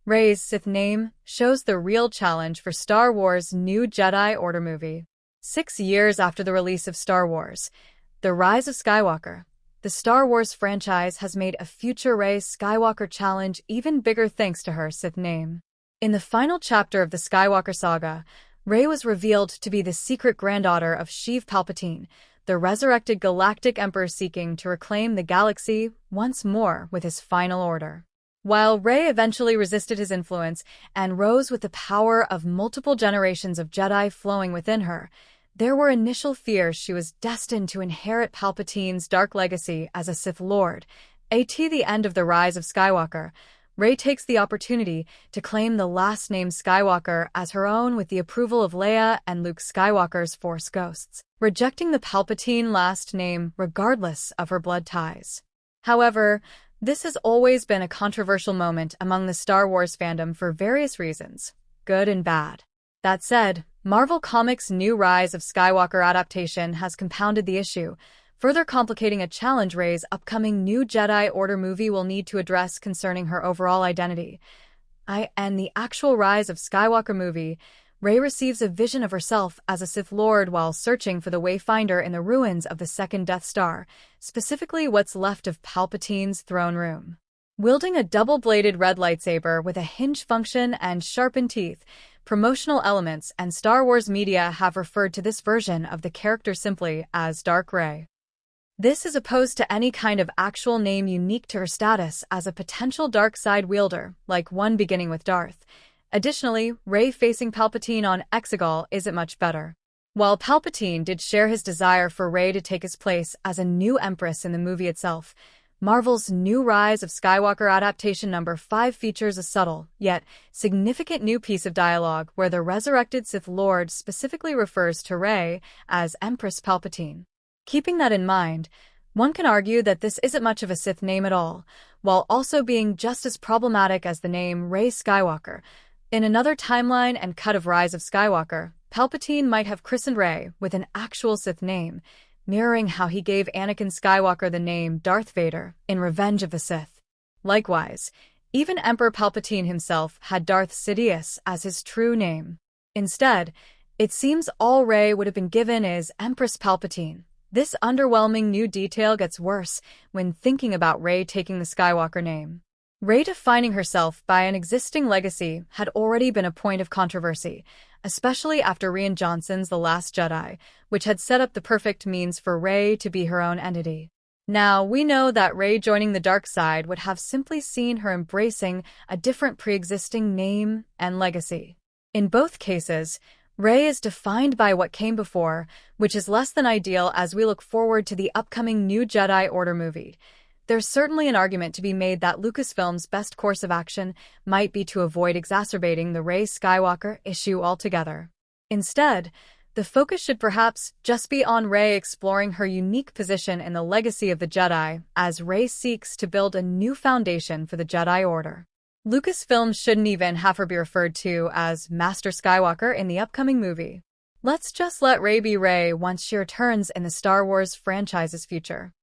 Rey's Sith name shows the real challenge for Star Wars' new Jedi Order movie. 6 years after the release of Star Wars, The Rise of Skywalker, the Star Wars franchise has made a future Rey Skywalker challenge even bigger thanks to her Sith name. In the final chapter of the Skywalker saga, Rey was revealed to be the secret granddaughter of Sheev Palpatine, the resurrected galactic emperor seeking to reclaim the galaxy once more with his final order. While Rey eventually resisted his influence and rose with the power of multiple generations of Jedi flowing within her, there were initial fears she was destined to inherit Palpatine's dark legacy as a Sith Lord. At the end of The Rise of Skywalker, Rey takes the opportunity to claim the last name Skywalker as her own with the approval of Leia and Luke Skywalker's Force ghosts, rejecting the Palpatine last name regardless of her blood ties. However, this has always been a controversial moment among the Star Wars fandom for various reasons, good and bad. That said, Marvel Comics' new Rise of Skywalker adaptation has compounded the issue, further complicating a challenge Rey's upcoming new Jedi Order movie will need to address concerning her overall identity. In the actual Rise of Skywalker movie, Rey receives a vision of herself as a Sith Lord while searching for the Wayfinder in the ruins of the second Death Star, specifically what's left of Palpatine's throne room. Wielding a double-bladed red lightsaber with a hinge function and sharpened teeth, promotional elements and Star Wars media have referred to this version of the character simply as Dark Rey. This is opposed to any kind of actual name unique to her status as a potential dark side wielder, like one beginning with Darth. Additionally, Rey facing Palpatine on Exegol isn't much better. While Palpatine did share his desire for Rey to take his place as a new Empress in the movie itself, Marvel's new Rise of Skywalker adaptation number 5 features a subtle, yet significant new piece of dialogue where the resurrected Sith Lord specifically refers to Rey as Empress Palpatine. Keeping that in mind, one can argue that this isn't much of a Sith name at all, while also being just as problematic as the name Rey Skywalker. In another timeline and cut of Rise of Skywalker, Palpatine might have christened Rey with an actual Sith name, mirroring how he gave Anakin Skywalker the name Darth Vader in Revenge of the Sith. Likewise, even Emperor Palpatine himself had Darth Sidious as his true name. Instead, it seems all Rey would have been given is Empress Palpatine. This underwhelming new detail gets worse when thinking about Rey taking the Skywalker name. Rey defining herself by an existing legacy had already been a point of controversy, especially after Rian Johnson's The Last Jedi, which had set up the perfect means for Rey to be her own entity. Now, we know that Rey joining the dark side would have simply seen her embracing a different pre-existing name and legacy. In both cases, Rey is defined by what came before, which is less than ideal as we look forward to the upcoming new Jedi Order movie. There's certainly an argument to be made that Lucasfilm's best course of action might be to avoid exacerbating the Rey Skywalker issue altogether. Instead, the focus should perhaps just be on Rey exploring her unique position in the legacy of the Jedi as Rey seeks to build a new foundation for the Jedi Order. Lucasfilm shouldn't even have her be referred to as Master Skywalker in the upcoming movie. Let's just let Rey be Rey once she returns in the Star Wars franchise's future.